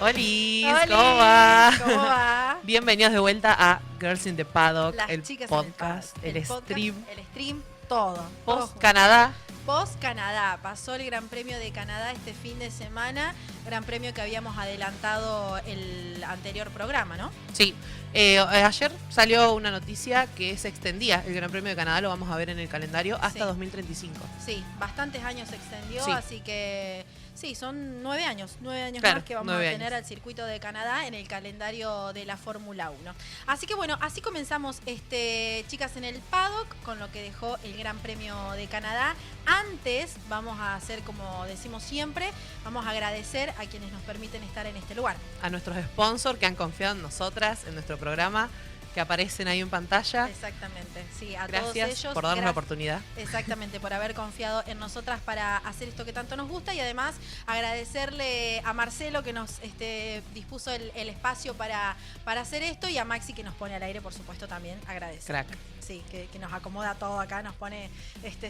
Olis, Oli, ¿cómo va? ¿cómo va? Bienvenidos de vuelta a Girls in the Paddock, Las el chicas podcast, en el stream el stream, todo. post Canadá. Post Canadá, pasó el Gran Premio de Canadá este fin de semana, Gran Premio que habíamos adelantado el anterior programa, ¿no? Sí, ayer salió una noticia que se extendía el Gran Premio de Canadá, lo vamos a ver en el calendario, hasta Sí. 2035. Sí, bastantes años se extendió, Sí. así que sí, son 9 años Claro, más que vamos a 9 tener años. al circuito de Canadá en el calendario de la Fórmula 1. Así que bueno, así comenzamos, chicas, en el paddock con lo que dejó el Gran Premio de Canadá. Antes vamos a hacer, como decimos siempre, vamos a agradecer a quienes nos permiten estar en este lugar. A nuestros sponsors que han confiado en nosotras, en nuestro programa, que aparecen ahí en pantalla. Exactamente, sí, a Gracias todos ellos. por darnos la oportunidad. Exactamente, por haber confiado en nosotras para hacer esto que tanto nos gusta, y además agradecerle a Marcelo que nos dispuso el espacio para hacer esto, y a Maxi que nos pone al aire, por supuesto, también agradecer. Crack. Sí, que nos acomoda todo acá, nos pone,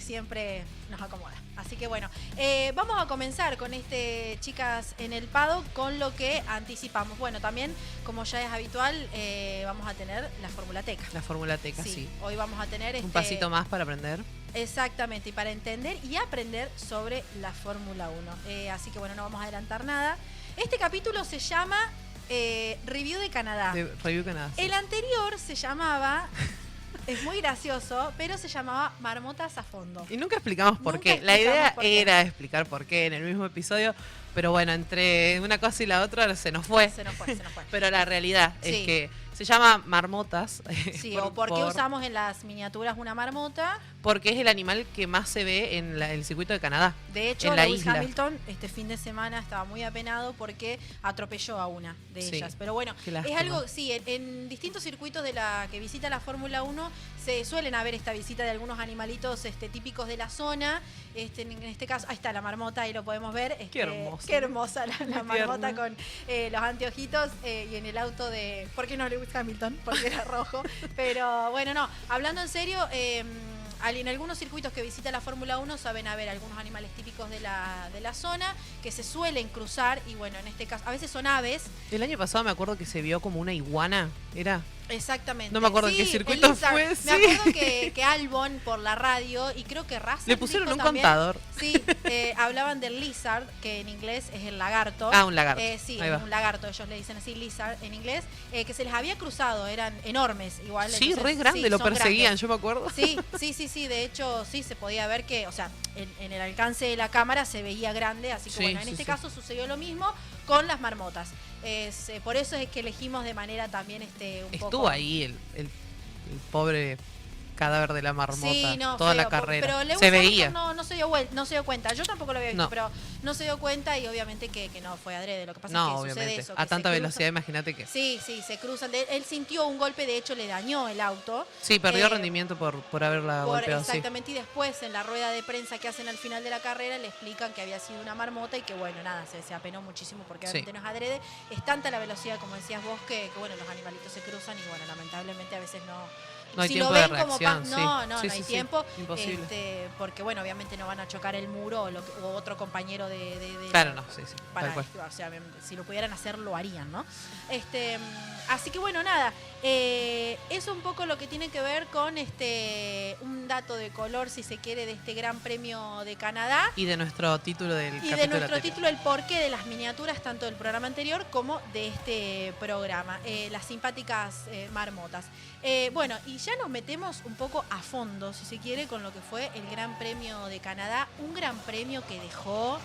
siempre nos acomoda. Así que bueno, vamos a comenzar con chicas en el paddock, con lo que anticipamos. Bueno, también, como ya es habitual, vamos a tener la Formulateca. La Fórmula Teca, sí. Hoy vamos a tener Un pasito más para aprender. Exactamente, y para entender y aprender sobre la Fórmula 1. Así que bueno, no vamos a adelantar nada. Este capítulo se llama Review de Canadá. De Review Canadá. Sí. El anterior se llamaba, es muy gracioso, pero se llamaba Marmotas a Fondo. Y nunca explicamos por Nunca qué. La idea explicamos por qué. era explicar por qué en el mismo episodio, pero bueno, entre una cosa y la otra se nos fue. Se nos fue. Pero la realidad Sí. es que se llama marmotas. Sí, o por qué usamos en las miniaturas una marmota. Porque es el animal que más se ve en el circuito de Canadá. De hecho, en la Lewis isla. Hamilton este fin de semana estaba muy apenado porque atropelló a una de Sí. ellas. Pero bueno, Qué es lástima. algo, sí, en distintos circuitos de la que visita la Fórmula 1 se suelen haber esta visita de algunos animalitos típicos de la zona. En este caso, ahí está la marmota, ahí lo podemos ver. Qué hermoso. Qué hermosa la marmota tierna. con los anteojitos y en el auto de... ¿Por qué no Lewis Hamilton? Porque era rojo. Pero bueno, no, hablando en serio... en algunos circuitos que visita la Fórmula 1 saben haber algunos animales típicos de la zona que se suelen cruzar, y bueno, en este caso, a veces son aves. El año pasado me acuerdo que se vio como una iguana. ¿Era? Exactamente. No me acuerdo en qué circuito en Lizard. fue, Me sí. acuerdo que Albon por la radio, y creo que Russell Le pusieron dijo un también, contador. Sí, hablaban del lizard, que en inglés es el lagarto. Ah, un lagarto. Sí, Ahí es va. un lagarto, ellos le dicen así, lizard en inglés, que se les había cruzado, eran enormes igual. Sí, entonces, re grande, sí, lo son perseguían, grandes. yo me acuerdo. Sí, de hecho sí se podía ver que, o sea, en el alcance de la cámara se veía grande, así que Sí, bueno, en sí, este sí. caso sucedió lo mismo con las marmotas. Por eso es que elegimos de manera también un Estuvo poco... ahí el pobre cadáver de la marmota. Sí, no, toda feo, la carrera. pero Lewis Se Hamilton veía. no se dio cuenta. Yo tampoco lo había visto, No. pero no se dio cuenta, y obviamente que no fue adrede. Lo que pasa No, es que obviamente. sucede eso. A que tanta se cruzan. velocidad, imagínate que. Sí, se cruzan. Él sintió un golpe, de hecho le dañó el auto. Sí, perdió Eh, rendimiento por haberla golpeado, sí. Exactamente, y después en la rueda de prensa que hacen al final de la carrera le explican que había sido una marmota, y que bueno, nada, se apenó muchísimo porque Sí. obviamente no es adrede. Es tanta la velocidad, como decías vos, que bueno, los animalitos se cruzan, y bueno, lamentablemente a veces No hay si tiempo lo de ven como reacción, sí. no Sí, hay sí, sí. tiempo. Imposible. Porque bueno, obviamente no van a chocar el muro o otro compañero de Claro, no, sí, para, tal cual. o sea, si lo pudieran hacer, lo harían, ¿no? Así que bueno, nada, es un poco lo que tiene que ver con un dato de color, si se quiere, de este Gran Premio de Canadá. Y de nuestro título del Y capítulo de nuestro anterior. título, el porqué de las miniaturas, tanto del programa anterior como de este programa, las simpáticas marmotas. Bueno, y ya nos metemos un poco a fondo, si se quiere, con lo que fue el Gran Premio de Canadá. Un gran premio que dejó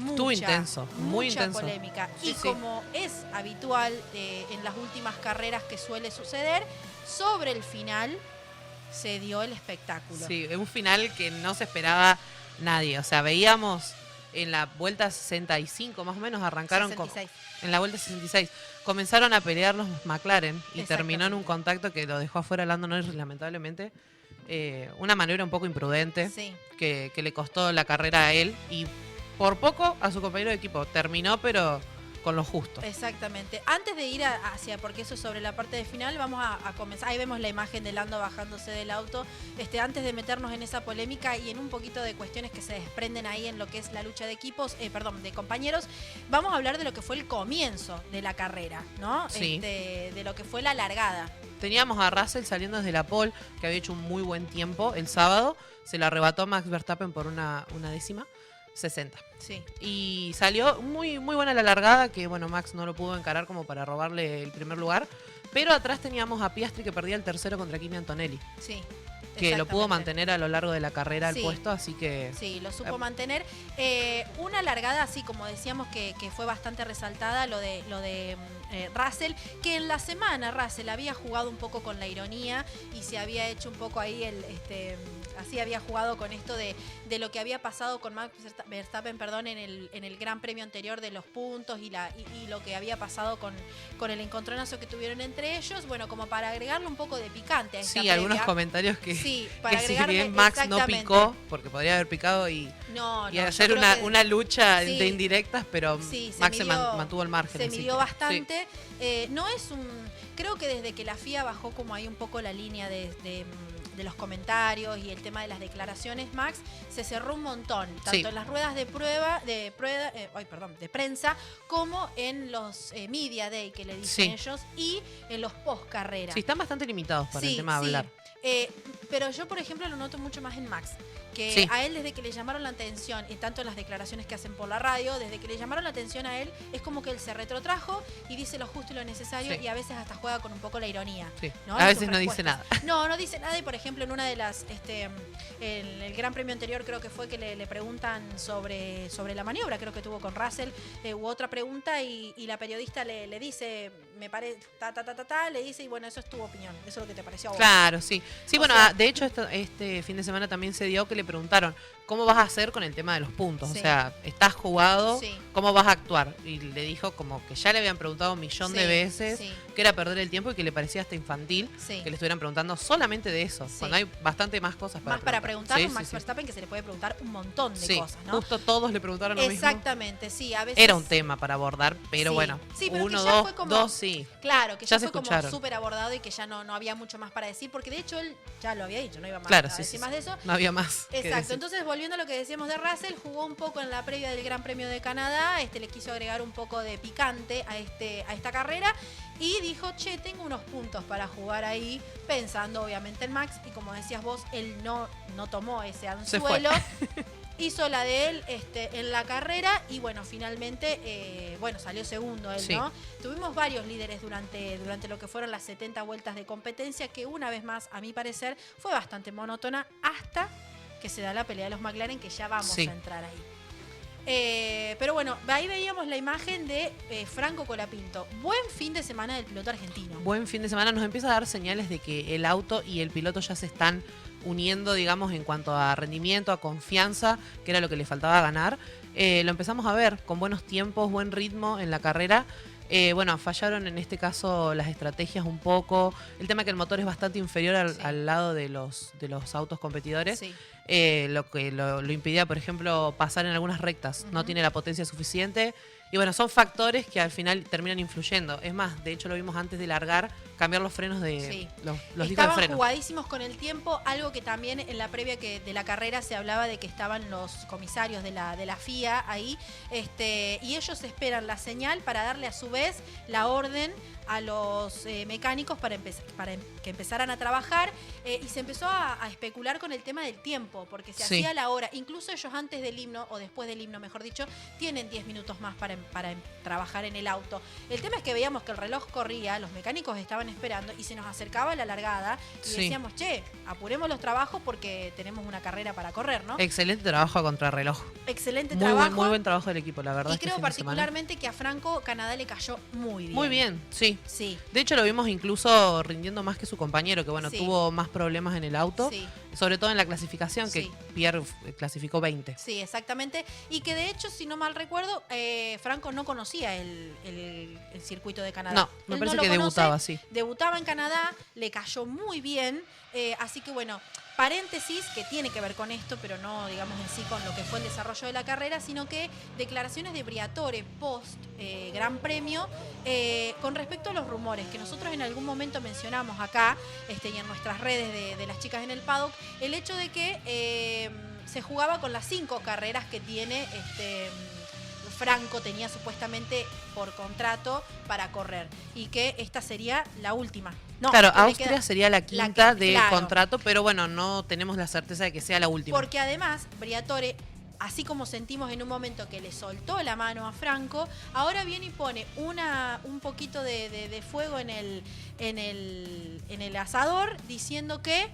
Estuvo intenso, muy mucha intenso. polémica. Sí, Y sí. como es habitual en las últimas carreras que suele suceder, sobre el final se dio el espectáculo. Sí, un final que no se esperaba nadie. O sea, veíamos en la vuelta 65, más o menos, arrancaron 66. en la vuelta 66. Comenzaron a pelear los McLaren y terminó en un Exactamente. contacto que lo dejó afuera Lando Norris, lamentablemente. Una maniobra un poco imprudente Sí. que le costó la carrera a él y por poco a su compañero de equipo. Terminó, pero con lo justo. Exactamente. Antes de ir hacia, porque eso es sobre la parte de final, vamos a comenzar. Ahí vemos la imagen de Lando bajándose del auto. Antes de meternos en esa polémica y en un poquito de cuestiones que se desprenden ahí en lo que es la lucha de equipos, de compañeros, vamos a hablar de lo que fue el comienzo de la carrera, ¿no? Sí. De lo que fue la largada. Teníamos a Russell saliendo desde la pole, que había hecho un muy buen tiempo el sábado. Se lo arrebató Max Verstappen por una décima, 60. Sí. Y salió muy, muy buena la largada, que bueno, Max no lo pudo encarar como para robarle el primer lugar. Pero atrás teníamos a Piastri, que perdía el tercero contra Kimi Antonelli. Sí. Que lo pudo mantener a lo largo de la carrera el puesto, así que... Sí, lo supo mantener. Una largada así, como decíamos, que fue bastante resaltada, lo de Russell, que en la semana Russell había jugado un poco con la ironía y se había hecho un poco ahí así había jugado con esto de lo que había pasado con Max Verstappen, en el Gran Premio anterior de los puntos y lo que había pasado con el encontronazo que tuvieron entre ellos, bueno, como para agregarle un poco de picante a esta previa. Algunos comentarios que... Sí, para que agregarle, si bien Max no picó, porque podría haber picado y hacer una lucha de indirectas, pero Max se mantuvo al margen. Se midió bastante. Sí. No es creo que desde que la FIA bajó como ahí un poco la línea de los comentarios y el tema de las declaraciones, Max se cerró un montón, tanto en las ruedas de prensa, como en los Media Day que le dicen ellos, y en los post carrera. Sí, están bastante limitados para el tema de hablar. Pero yo, por ejemplo, lo noto mucho más en Max. Que a él, desde que le llamaron la atención, y tanto en las declaraciones que hacen por la radio, desde que le llamaron la atención a él, es como que él se retrotrajo y dice lo justo y lo necesario, y a veces hasta juega con un poco la ironía. Sí. ¿No? A veces no dice nada. No dice nada, y por ejemplo, en una de las, el Gran Premio anterior creo que fue que le preguntan sobre la maniobra, creo que tuvo con Russell, u otra pregunta, y la periodista le dice, me parece, le dice, y bueno, eso es tu opinión, eso es lo que te pareció a vos. Claro, sí. Sí, bueno, de hecho, este fin de semana también se dio que le preguntaron, ¿cómo vas a hacer con el tema de los puntos? Sí. O sea, estás jugado, Sí. ¿cómo vas a actuar? Y le dijo como que ya le habían preguntado 1.000.000 de veces, que era perder el tiempo y que le parecía hasta infantil que le estuvieran preguntando solamente de eso, cuando hay bastante más cosas para preguntar. Max Verstappen, que se le puede preguntar un montón de cosas, ¿no? Justo todos le preguntaron lo mismo. Exactamente, sí, a veces... Era un tema para abordar, pero bueno, pero uno, que ya fue como, dos, sí. Claro, que ya fue escucharon. como súper abordado y que ya no había mucho más para decir, porque de hecho él ya lo había dicho, no iba más a decir más de eso. No había más. Exacto, entonces volviendo a lo que decíamos de Russell, jugó un poco en la previa del Gran Premio de Canadá, le quiso agregar un poco de picante a esta carrera y dijo, tengo unos puntos para jugar ahí, pensando obviamente en Max, y como decías vos, él no tomó ese anzuelo. Hizo la de él en la carrera y bueno, finalmente salió segundo él, ¿no? Tuvimos varios líderes durante lo que fueron las 70 vueltas de competencia, que una vez más, a mi parecer, fue bastante monótona hasta que se da la pelea de los McLaren, que ya vamos a entrar ahí. Pero bueno, ahí veíamos la imagen de Franco Colapinto. Buen fin de semana del piloto argentino. Buen fin de semana, nos empieza a dar señales de que el auto y el piloto ya se están uniendo, digamos, en cuanto a rendimiento, a confianza, que era lo que le faltaba ganar. Lo empezamos a ver con buenos tiempos, buen ritmo en la carrera. Fallaron en este caso las estrategias un poco. El tema que el motor es bastante inferior al lado de los autos competidores. Sí. Lo que lo impedía, por ejemplo, pasar en algunas rectas. No tiene la potencia suficiente. Y bueno, son factores que al final terminan influyendo. Es más, de hecho lo vimos antes de largar, cambiar los frenos los discos de freno. Estaban jugadísimos con el tiempo, algo que también en la previa de la carrera se hablaba de que estaban los comisarios de la FIA ahí, y ellos esperan la señal para darle a su vez la orden a los mecánicos para que empezaran a trabajar, y se empezó a especular con el tema del tiempo, porque se hacía la hora, incluso ellos antes del himno, o después del himno mejor dicho, tienen 10 minutos más para trabajar en el auto. El tema es que veíamos que el reloj corría, los mecánicos estaban esperando y se nos acercaba la largada y decíamos, apuremos los trabajos porque tenemos una carrera para correr, ¿no? Excelente trabajo a contrarreloj. Excelente trabajo. Muy buen trabajo del equipo, la verdad. Y creo particularmente que a Franco Canadá le cayó muy bien. Muy bien, sí. Sí. De hecho lo vimos incluso rindiendo más que su compañero, que tuvo más problemas en el auto. Sí. sobre todo en la clasificación, que Sí. Pierre clasificó 20. Sí, exactamente. Y que de hecho, si no mal recuerdo, Franco no conocía el circuito de Canadá. No, me Él parece no que lo conoce, debutaba, sí. debutaba en Canadá, le cayó muy bien. Así que bueno, paréntesis que tiene que ver con esto, pero no digamos en sí con lo que fue el desarrollo de la carrera, sino que declaraciones de Briatore post Gran Premio con respecto a los rumores que nosotros en algún momento mencionamos acá y en nuestras redes de las chicas en el paddock, el hecho de que se jugaba con las 5 carreras que tiene Franco tenía supuestamente por contrato para correr y que esta sería la última. No, claro, que le Austria queda- sería la quinta de claro. contrato, pero bueno, no tenemos la certeza de que sea la última. Porque además, Briatore, así como sentimos en un momento que le soltó la mano a Franco, ahora viene y pone un poquito de fuego en el asador, diciendo que,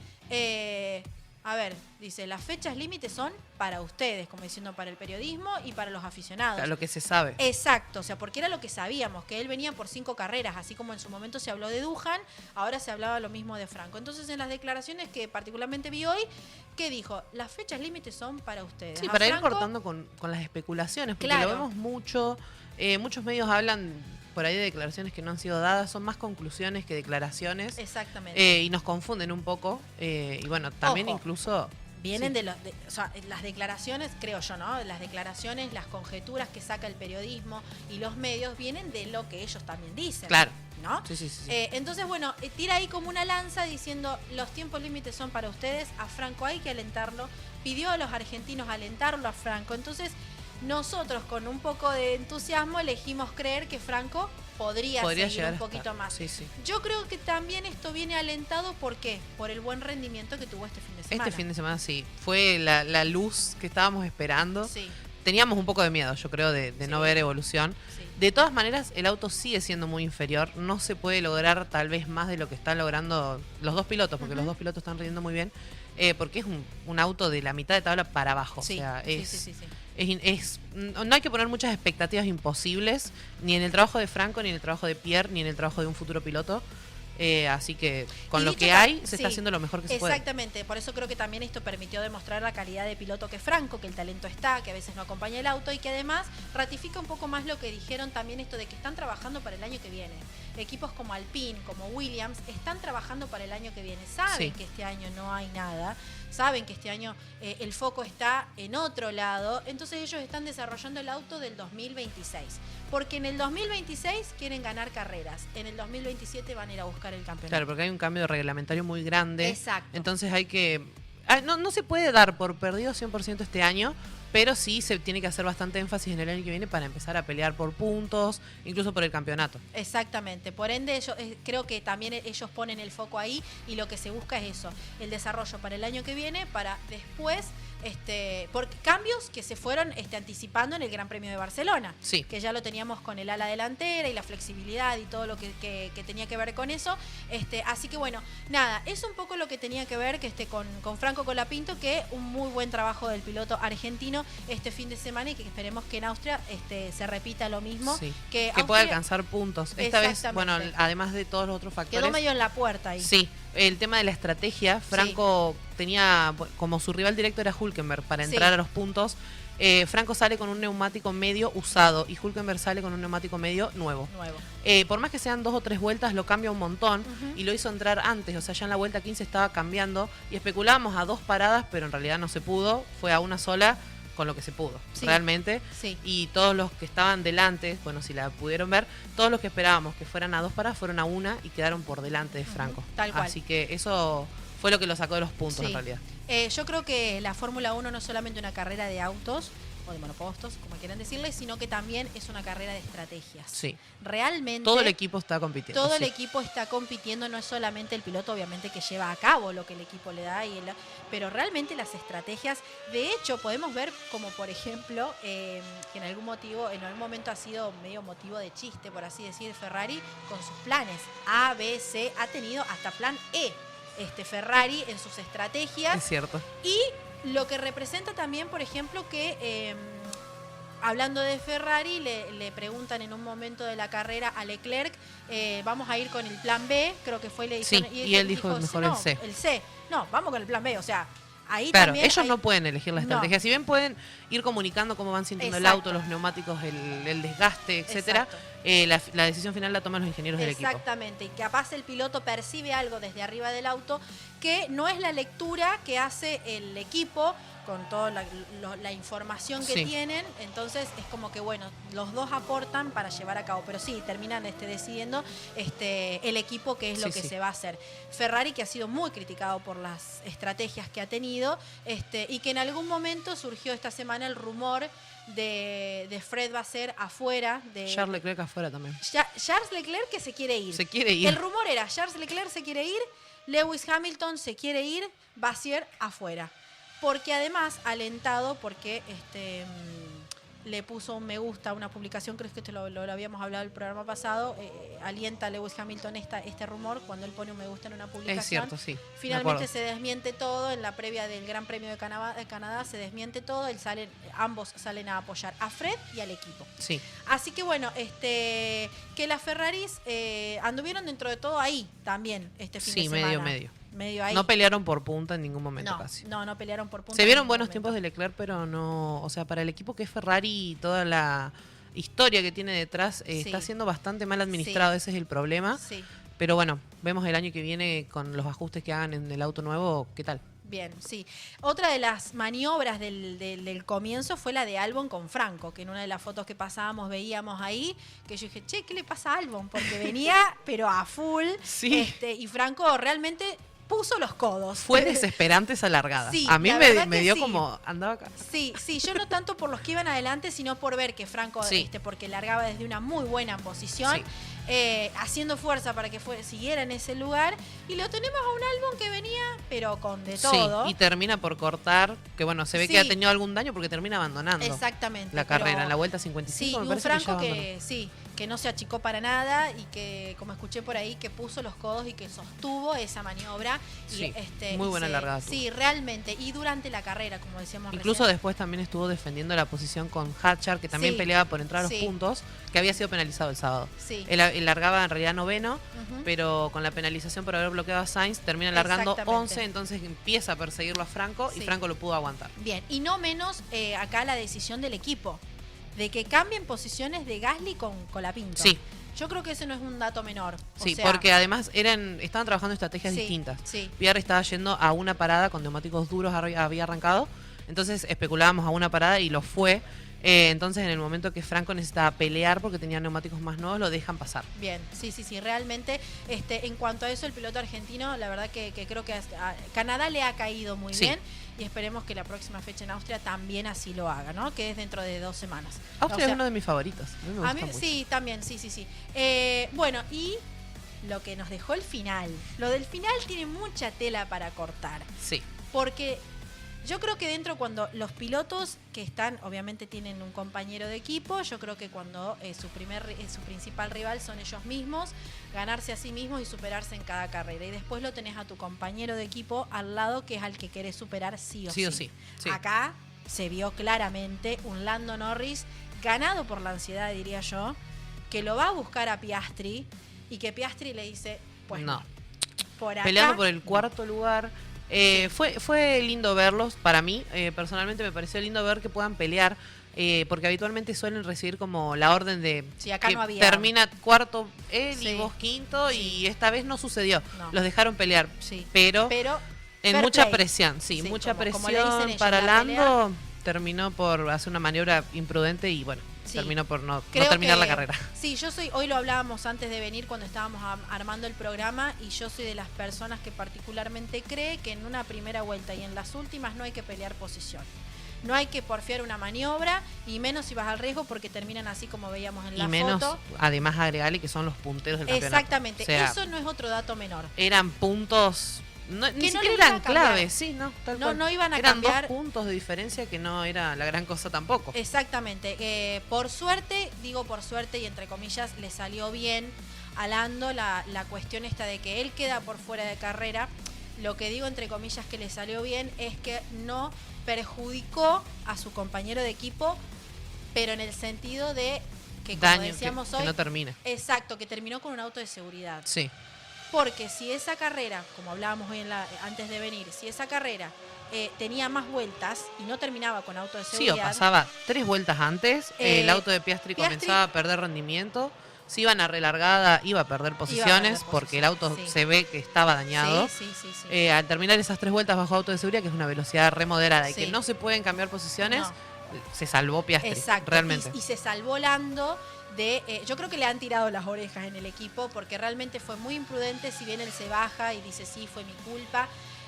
dice, las fechas límites son para ustedes, como diciendo para el periodismo y para los aficionados. Claro, lo que se sabe. Exacto, o sea, porque era lo que sabíamos, que él venía por 5 carreras, así como en su momento se habló de Duhan, ahora se hablaba lo mismo de Franco. Entonces, en las declaraciones que particularmente vi hoy, ¿qué dijo? Las fechas límites son para ustedes. Sí, A para ir Franco, cortando con las especulaciones, porque Claro. lo vemos mucho. Muchos medios hablan por ahí de declaraciones que no han sido dadas, son más conclusiones que declaraciones. Exactamente. Y nos confunden un poco. Y bueno, también Ojo. incluso... Vienen sí. o sea, las declaraciones, creo yo, ¿no? Las declaraciones, las conjeturas que saca el periodismo y los medios vienen de lo que ellos también dicen. Claro. ¿No? Sí, sí, sí. Entonces, bueno, tira ahí como una lanza diciendo los tiempos límites son para ustedes, a Franco hay que alentarlo, pidió a los argentinos alentarlo a Franco. Entonces, nosotros con un poco de entusiasmo elegimos creer que Franco podría seguir llegar un a poquito estar. más. Sí, sí. Yo creo que también esto viene alentado, ¿por qué? Por el buen rendimiento que tuvo este fin de semana. Este fin de semana sí. Fue la luz que estábamos esperando. Sí, Teníamos un poco de miedo, yo creo, de Sí. no ver evolución. sí. De todas maneras, el auto sigue siendo muy inferior. No se puede lograr tal vez más de lo que están logrando los dos pilotos, porque Ujú. los dos pilotos están rindiendo muy bien. Porque es un auto de la mitad de tabla para abajo. Sí, O sea, sí, sí, sí. no hay que poner muchas expectativas imposibles, ni en el trabajo de Franco, ni en el trabajo de Pierre, ni en el trabajo de un futuro piloto. Así que con Y lo dicho que ta- hay, se sí, está haciendo lo mejor que se puede. Exactamente, por eso creo que también esto permitió demostrar la calidad de piloto que es Franco, que el talento está, que a veces no acompaña el auto y que además ratifica un poco más lo que dijeron también esto de que están trabajando para el año que viene. Equipos como Alpine, como Williams, están trabajando para el año que viene. Saben Sí. que este año no hay nada, saben que este año el foco está en otro lado, entonces ellos están desarrollando el auto del 2026. Porque en el 2026 quieren ganar carreras, en el 2027 van a ir a buscar el campeonato. Claro, porque hay un cambio reglamentario muy grande. Exacto. Entonces hay que... No se puede dar por perdido 100% este año, pero sí se tiene que hacer bastante énfasis en el año que viene para empezar a pelear por puntos, incluso por el campeonato. Exactamente, por ende creo que también ellos ponen el foco ahí y lo que se busca es eso, el desarrollo para el año que viene, para después, por cambios que se fueron anticipando en el Gran Premio de Barcelona, Sí. que ya lo teníamos con el ala delantera y la flexibilidad y todo lo que tenía que ver con eso, así que bueno, nada, es un poco lo que tenía que ver con Franco Colapinto, que un muy buen trabajo del piloto argentino este fin de semana y que esperemos que en Austria se repita lo mismo. Sí. Que Que pueda Austria alcanzar puntos. Esta vez, Exactamente. bueno, además de todos los otros factores... quedó medio en la puerta ahí. Sí, el tema de la estrategia, Franco tenía, como su rival directo era Hülkenberg, para entrar Sí. a los puntos. Franco sale con un neumático medio usado y Hülkenberg sale con un neumático medio nuevo. Nuevo. Por más que sean 2 o 3 vueltas, lo cambia un montón. Ujú. Y lo hizo entrar antes, o sea, ya en la vuelta 15 estaba cambiando y especulábamos a 2 paradas, pero en realidad no se pudo, fue a una sola con lo que se pudo, Sí. realmente. Sí. Y todos los que estaban delante, bueno, si la pudieron ver, todos los que esperábamos que fueran a 2 paradas fueron a una y quedaron por delante de Franco. tal cual. Así que eso fue lo que lo sacó de los puntos Sí. en realidad. Yo creo que la Fórmula 1 no es solamente una carrera de autos o de monopostos, como quieran decirle, sino que también es una carrera de estrategias. Sí. Realmente Todo el equipo está compitiendo. todo el sí. equipo está compitiendo, no es solamente el piloto, obviamente, que lleva a cabo lo que el equipo le da, pero realmente las estrategias, de hecho, podemos ver como, por ejemplo, que en algún momento ha sido medio motivo de chiste, por así decir, Ferrari con sus planes A, B, C, ha tenido hasta plan E, Ferrari en sus estrategias. Es cierto. Y lo que representa también, por ejemplo, que hablando de Ferrari, le preguntan en un momento de la carrera a Leclerc, vamos a ir con el plan B, creo que fue, le dijeron, Sí, y él dijo mejor no, el C. El C. No, vamos con el plan B, o sea, ahí Claro, también ellos no pueden elegir la estrategia. No. Si bien pueden ir comunicando cómo van sintiendo el auto, los neumáticos, el desgaste, etcétera, la decisión final la toman los ingenieros del equipo. Exactamente, y capaz el piloto percibe algo desde arriba del auto que no es la lectura que hace el equipo con toda la información que Sí. tienen, entonces es como que bueno, los dos aportan para llevar a cabo, pero sí, terminan decidiendo el equipo qué es lo que se va a hacer. Ferrari, que ha sido muy criticado por las estrategias que ha tenido, y que en algún momento surgió esta semana el rumor de Fred va a ser afuera de Charles Leclerc afuera también. Charles Leclerc, que se quiere ir. Se quiere ir. El rumor era Charles Leclerc se quiere ir, Lewis Hamilton se quiere ir, Vassier afuera. Porque además, alentado, porque le puso un me gusta a una publicación, creo que esto lo habíamos hablado el programa pasado, alienta a Lewis Hamilton este rumor cuando él pone un me gusta en una publicación. Es cierto, sí. Finalmente se desmiente todo, en la previa del Gran Premio de Canadá se desmiente todo, ambos salen a apoyar a Fred y al equipo. Sí. Así que bueno, que las Ferraris anduvieron dentro de todo ahí también este fin de semana. Sí, medio ahí. No pelearon por punta en ningún momento No, casi. no pelearon por punta. Se vieron buenos tiempos de Leclerc, pero no, o sea, para el equipo que es Ferrari y toda la historia que tiene detrás, está siendo bastante mal administrado, ese es el problema. Sí. Pero bueno, vemos el año que viene con los ajustes que hagan en el auto nuevo, ¿qué tal? Bien, sí. Otra de las maniobras del comienzo fue la de Albon con Franco, que en una de las fotos que pasábamos veíamos ahí, que yo dije, che, ¿qué le pasa a Albon? Porque venía, pero a full, Sí. Y Franco realmente puso los codos. Fue desesperante esa largada. Sí, a mí la verdad me que dio sí. como, andaba acá. Sí, yo no tanto por los que iban adelante, sino por ver que Franco, porque largaba desde una muy buena posición, haciendo fuerza para que siguiera en ese lugar, y lo tenemos a un Albon que venía, pero con de todo. Sí, y termina por cortar, que bueno, se ve que ha tenido algún daño porque termina abandonando. Exactamente. La carrera, en la vuelta 55. Sí, me un parece Franco que que no se achicó para nada y que, como escuché por ahí, que puso los codos y que sostuvo esa maniobra. Sí, y, muy buena largada. Sí, realmente. Y durante la carrera, como decíamos incluso recién. después también estuvo defendiendo la posición con Hatchard, que también peleaba por entrar a los puntos, que había sido penalizado el sábado. Sí. Él largaba en realidad noveno, pero con la penalización por haber bloqueado a Sainz, termina largando 11, entonces empieza a perseguirlo a Franco y Franco lo pudo aguantar. Bien, y no menos acá la decisión del equipo, de que cambien posiciones de Gasly con Colapinto. Sí. Yo creo que ese no es un dato menor. Sí, porque además estaban trabajando estrategias distintas. Sí. Pierre estaba yendo a una parada con neumáticos duros, había arrancado. Entonces especulábamos a una parada y lo fue. Entonces en el momento que Franco necesitaba pelear porque tenía neumáticos más nuevos, lo dejan pasar. Bien, sí. Realmente, en cuanto a eso, el piloto argentino, la verdad que creo que a Canadá le ha caído muy bien. Y esperemos que la próxima fecha en Austria también así lo haga, ¿no? Que es dentro de 2 semanas. Austria es uno de mis favoritos. A mí me gusta mucho. Sí, también, sí. Bueno, y lo que nos dejó el final. Lo del final tiene mucha tela para cortar. Sí. Porque yo creo que dentro, cuando los pilotos que están, obviamente tienen un compañero de equipo, yo creo que cuando su principal rival son ellos mismos, ganarse a sí mismos y superarse en cada carrera. Y después lo tenés a tu compañero de equipo al lado, que es al que querés superar sí o sí. Acá se vio claramente un Lando Norris ganado por la ansiedad, diría yo, que lo va a buscar a Piastri y que Piastri le dice, pues no. Por acá, peleando por el cuarto lugar. Fue lindo verlos, para mí, personalmente me pareció lindo ver que puedan pelear, porque habitualmente suelen recibir como la orden de acá que no había... termina cuarto él y vos quinto, y esta vez no sucedió, los dejaron pelear, pero en mucha presión, mucha presión para Lando, terminó por hacer una maniobra imprudente y bueno, terminó por no terminar la carrera. Sí, hoy lo hablábamos antes de venir cuando estábamos armando el programa, y yo soy de las personas que particularmente cree que en una primera vuelta y en las últimas no hay que pelear posición. No hay que porfiar una maniobra, y menos si vas al riesgo, porque terminan así como veíamos en la foto. Y menos, además, agregarle que son los punteros del campeonato. Exactamente, o sea, eso no es otro dato menor. Eran puntos... ni siquiera eran claves, no iban a cambiar. Eran 2 puntos de diferencia, que no era la gran cosa tampoco. Exactamente. Por suerte, digo por suerte y entre comillas, le salió bien a Lando la cuestión esta de que él queda por fuera de carrera. Lo que digo entre comillas que le salió bien es que no perjudicó a su compañero de equipo pero en el sentido de que, como Daño, decíamos que hoy, no termine. exacto, que terminó con un auto de seguridad. Sí. Porque si esa carrera, como hablábamos hoy antes de venir, si esa carrera tenía más vueltas y no terminaba con auto de Sí, seguridad. o pasaba 3 vueltas antes, el auto de Piastri Piastri comenzaba a perder rendimiento. Si iban a relargada, iba a perder posiciones porque el auto sí. se ve que estaba dañado. Sí. Al terminar esas 3 vueltas bajo auto de seguridad, que es una velocidad remoderada y Sí. que no se pueden cambiar posiciones, No. se salvó Piastri. Exacto. Realmente. Y se salvó Lando de... yo creo que le han tirado las orejas en el equipo porque realmente fue muy imprudente, si bien él se baja y dice sí, fue mi culpa.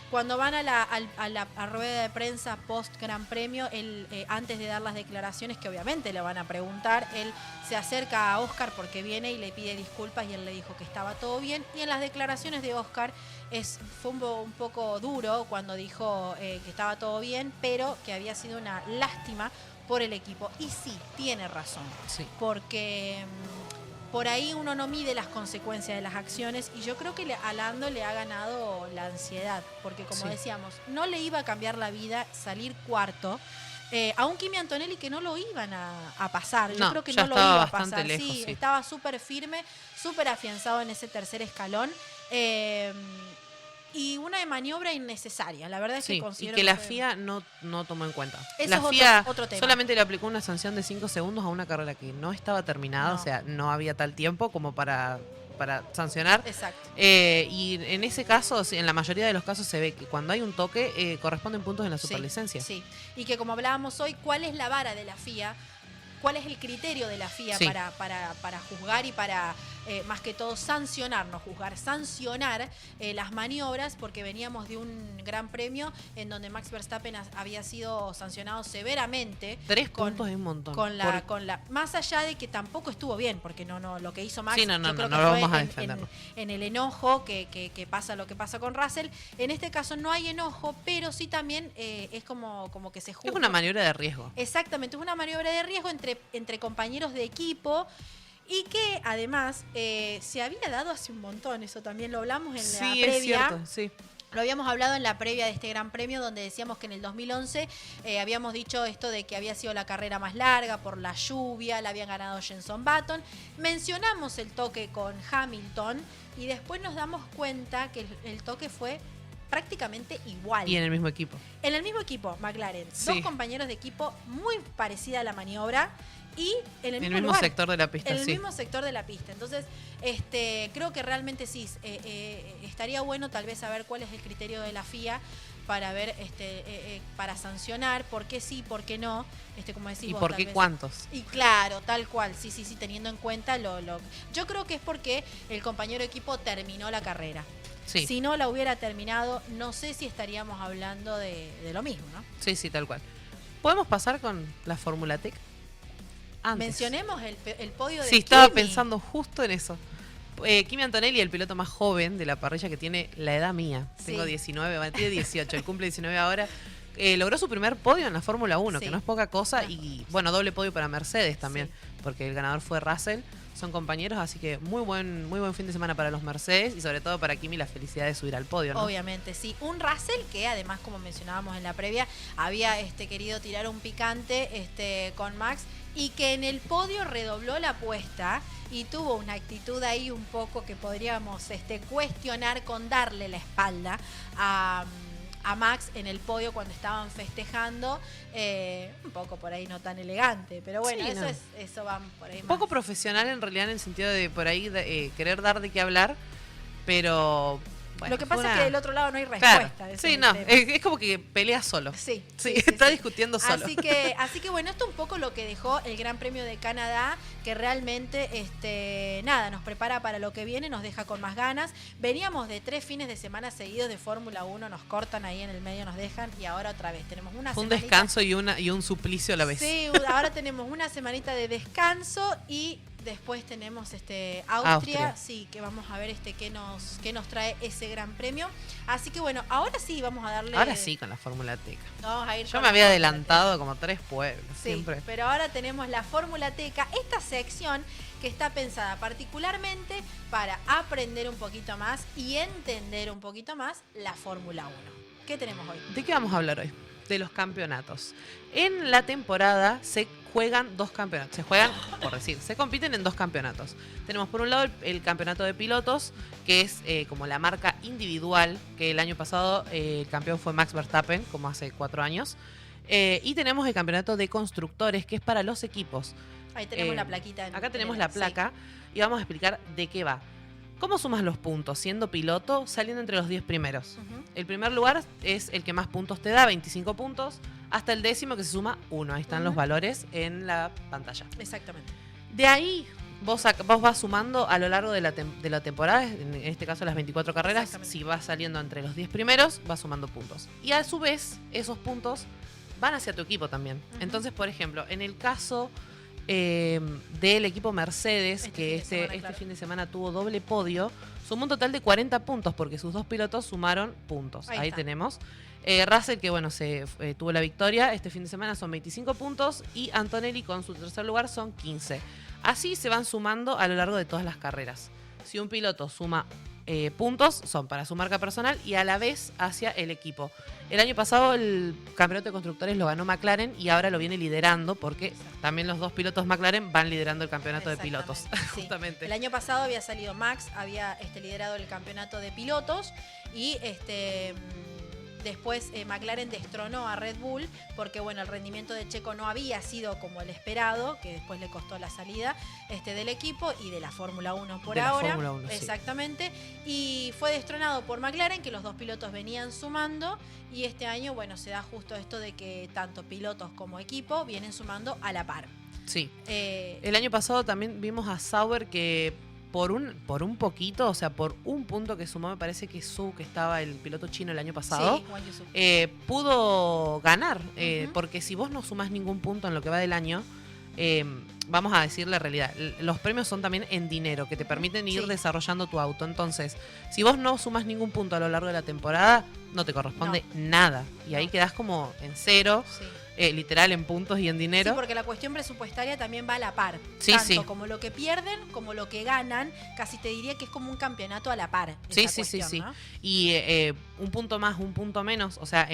Cuando van a la rueda de prensa post Gran Premio, él, antes de dar las declaraciones, que obviamente le van a preguntar, él se acerca a Oscar porque viene y le pide disculpas y él le dijo que estaba todo bien. Y en las declaraciones de Oscar fue un poco duro cuando dijo que estaba todo bien, pero que había sido una lástima por el equipo. Y sí, tiene razón, Sí. porque por ahí uno no mide las consecuencias de las acciones y yo creo que a Lando le ha ganado la ansiedad, porque como Sí. decíamos, no le iba a cambiar la vida salir cuarto a un Kimi Antonelli que no lo iban a pasar. Yo No, creo que ya no lo estaba iba a bastante pasar. lejos, Sí, sí. estaba súper firme, súper afianzado en ese tercer escalón. Y una maniobra innecesaria, la verdad es que Sí, y considero que la fue- FIA no tomó en cuenta. Eso La es FIA otro tema. solamente le aplicó una sanción de 5 segundos a una carrera que no estaba terminada, No. o sea, no había tal tiempo como para sancionar. Exacto. Y en ese caso, sí, en la mayoría de los casos se ve que cuando hay un toque, corresponden puntos en la superlicencia. Sí, y que como hablábamos hoy, ¿cuál es la vara de la FIA? ¿Cuál es el criterio de la FIA Sí. para juzgar y para, más que todo, sancionar, no juzgar, sancionar las maniobras? Porque veníamos de un gran premio en donde Max Verstappen había sido sancionado severamente. 3 puntos es un montón. Más allá de que tampoco estuvo bien, porque no lo que hizo Max, Sí, no yo creo lo que vamos a fue defenderlo. en el enojo que pasa lo que pasa con Russell. En este caso no hay enojo, pero sí también es como que se juzga. Es una maniobra de riesgo. Exactamente, es una maniobra de riesgo entre compañeros de equipo y que además se había dado hace un montón, eso también lo hablamos en la Sí, previa. es cierto, sí. Lo habíamos hablado en la previa de este Gran Premio, donde decíamos que en el 2011 habíamos dicho esto de que había sido la carrera más larga por la lluvia, la habían ganado Jenson Button. Mencionamos el toque con Hamilton y después nos damos cuenta que el toque fue prácticamente igual. Y en el mismo equipo. En el mismo equipo, McLaren. Sí. Dos compañeros de equipo, muy parecida a la maniobra y en el mismo, mismo lugar, sector de la pista, en el sí. mismo sector de la pista. Entonces, creo que realmente sí, estaría bueno tal vez saber cuál es el criterio de la FIA para ver, para sancionar, por qué sí, por qué no, como decís ¿Y vos, por tal qué vez. cuántos? Y claro, tal cual, sí, teniendo en cuenta yo creo que es porque el compañero de equipo terminó la carrera. Sí. Si no la hubiera terminado, no sé si estaríamos hablando de lo mismo, ¿no? Sí, tal cual. ¿Podemos pasar con la Fórmula Tech? Antes. Mencionemos el podio de Sí, estaba Kimi. pensando justo en eso. Kimi Antonelli, el piloto más joven de la parrilla, que tiene la edad mía. Sí. Tengo 19, tiene 18, él cumple 19 ahora. Logró su primer podio en la Fórmula 1, Sí. que no es poca cosa. No. Y bueno, doble podio para Mercedes también, Sí. porque el ganador fue Russell. Son compañeros, así que muy buen fin de semana para los Mercedes y sobre todo para Kimi la felicidad de subir al podio, ¿no? Obviamente, sí. Un Russell que además, como mencionábamos en la previa, había querido tirar un picante con Max y que en el podio redobló la apuesta y tuvo una actitud ahí un poco que podríamos cuestionar con darle la espalda a Max en el podio cuando estaban festejando, un poco por ahí no tan elegante, pero bueno, Sí, eso va por ahí Un más. poco profesional en realidad en el sentido de por ahí querer dar de qué hablar, pero bueno, Lo que fue pasa es una- que del otro lado no hay Claro. respuesta. ese Sí, es el no, tema. es como que pelea solo. Sí, Está discutiendo solo. Así que bueno, esto es un poco lo que dejó el Gran Premio de Canadá, que realmente nada, nos prepara para lo que viene, nos deja con más ganas. Veníamos de 3 fines de semana seguidos de Fórmula 1, nos cortan ahí en el medio, nos dejan y ahora otra vez tenemos una Fue un semanita- descanso y un suplicio a la vez. Sí, ahora tenemos una semanita de descanso y después tenemos Austria, Austria. sí, que vamos a ver qué nos trae ese Gran Premio. Así que bueno, ahora sí vamos a darle. Ahora sí con la Fórmula Teca. Vamos a ir Yo con me la había Fórmula adelantado como 3 pueblos, Sí, siempre. pero ahora tenemos la Fórmula Teca, esta sección que está pensada particularmente para aprender un poquito más y entender un poquito más la Fórmula 1. ¿Qué tenemos hoy? ¿De qué vamos a hablar hoy? de los campeonatos. En la temporada se juegan 2 campeonatos. Se juegan, por decir, se compiten en 2 campeonatos. Tenemos por un lado el campeonato de pilotos, que es como la marca individual, que el año pasado el campeón fue Max Verstappen, como hace 4 años. Y tenemos el campeonato de constructores, que es para los equipos. Ahí tenemos la plaquita. Acá tenemos la placa y vamos a explicar de qué va. ¿Cómo sumas los puntos siendo piloto, saliendo entre los 10 primeros? El primer lugar es el que más puntos te da, 25 puntos, hasta el 10º que se suma 1. Ahí están los valores en la pantalla. Exactamente. De ahí vos vas sumando a lo largo de la temporada, en este caso las 24 carreras, si vas saliendo entre los 10 primeros, vas sumando puntos. Y a su vez, esos puntos van hacia tu equipo también. Entonces, por ejemplo, en el caso del equipo Mercedes, que este fin de semana tuvo doble podio, sumó un total de 40 puntos porque sus 2 pilotos sumaron puntos. Ahí tenemos. Russell, que bueno, tuvo la victoria este fin de semana, son 25 puntos, y Antonelli con su tercer lugar son 15. Así se van sumando a lo largo de todas las carreras. Si un piloto suma puntos, son para su marca personal y a la vez hacia el equipo. El año pasado el campeonato de constructores lo ganó McLaren y ahora lo viene liderando porque también los 2 pilotos McLaren van liderando el campeonato de pilotos. Sí. Justamente. El año pasado había salido Max, había liderado el campeonato de pilotos y después McLaren destronó a Red Bull porque bueno, el rendimiento de Checo no había sido como el esperado, que después le costó la salida del equipo y de la Fórmula 1 por ahora. Fórmula 1, exactamente. Sí. Y fue destronado por McLaren, que los 2 pilotos venían sumando, y este año, bueno, se da justo esto de que tanto pilotos como equipo vienen sumando a la par. Sí. El año pasado también vimos a Sauber que por un poquito, o sea, por un punto que sumó, me parece que que estaba el piloto chino el año pasado, pudo ganar. Porque si vos no sumás ningún punto en lo que va del año, vamos a decir la realidad, los premios son también en dinero, que te permiten ir desarrollando tu auto. Entonces, si vos no sumás ningún punto a lo largo de la temporada, no te corresponde nada. Y ahí quedás como en cero. Sí. Literal en puntos y en dinero. Sí, porque la cuestión presupuestaria también va a la par. Sí, tanto como lo que pierden, como lo que ganan. Casi te diría que es como un campeonato a la par. Sí. ¿no? Y un punto más, un punto menos. O sea,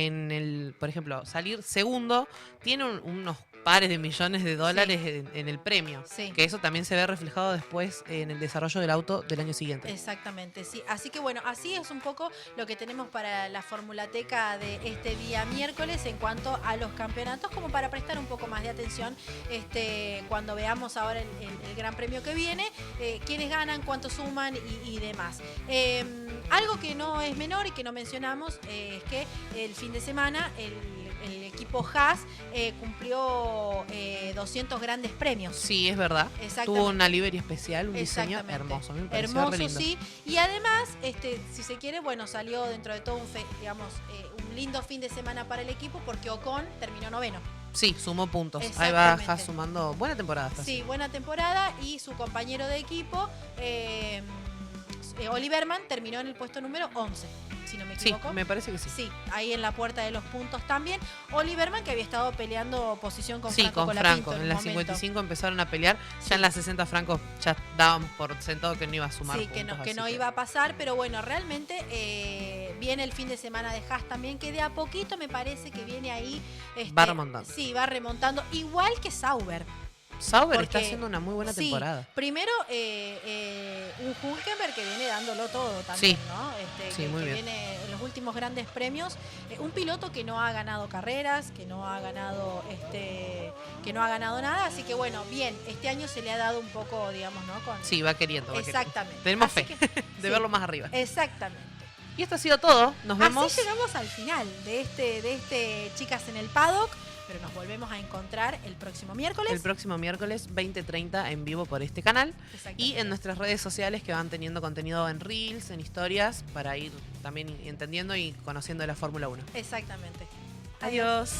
por ejemplo, salir segundo tiene unos pares de millones de dólares en el premio. Sí. Que eso también se ve reflejado después en el desarrollo del auto del año siguiente. Exactamente, sí. Así que bueno, así es un poco lo que tenemos para la Formulateca de este día miércoles en cuanto a los campeonatos, como para prestar un poco más de atención cuando veamos ahora el gran premio que viene, quiénes ganan, cuánto suman y demás. Algo que no es menor y que no mencionamos es que el fin de semana el equipo Haas cumplió 200 grandes premios. Sí, es verdad. Tuvo una livery especial, un diseño hermoso. Me pareció hermoso, re lindo. Sí. Y además, si se quiere, bueno, salió dentro de todo un lindo fin de semana para el equipo porque Ocon terminó 9º. Sí, sumó puntos. Ahí va Haas sumando. Buena temporada. Sí, buena temporada. Y su compañero de equipo, Oliverman, terminó en el puesto número 11. Si no me equivoco. Sí, me parece que sí. Sí, ahí en la puerta de los puntos también. Oliverman, que había estado peleando posición con Franco. Sí, con Franco. En las 55 empezaron a pelear. Ya en las 60 Franco ya daban por sentado que no iba a sumar puntos. Sí, que no iba a pasar. Pero bueno, realmente viene el fin de semana de Haas también, que de a poquito me parece que viene ahí. Va remontando. Sí, va remontando. Igual que Sauber. Sauber está haciendo una muy buena temporada. Primero, un Hülkenberg que viene dándolo todo también, ¿no? Sí, muy bien. Viene en los últimos grandes premios. Un piloto que no ha ganado carreras, que no ha ganado nada. Así que bueno, bien, este año se le ha dado un poco, digamos, ¿no? Sí, va queriendo. Exactamente. Tenemos fe de verlo más arriba. Exactamente. Y esto ha sido todo. Nos vemos. Así llegamos al final de este Chicas en el Paddock. Pero nos volvemos a encontrar el próximo miércoles. El próximo miércoles 20:30 en vivo por este canal. Y en nuestras redes sociales que van teniendo contenido en Reels, en historias, para ir también entendiendo y conociendo la Fórmula 1. Exactamente. Adiós.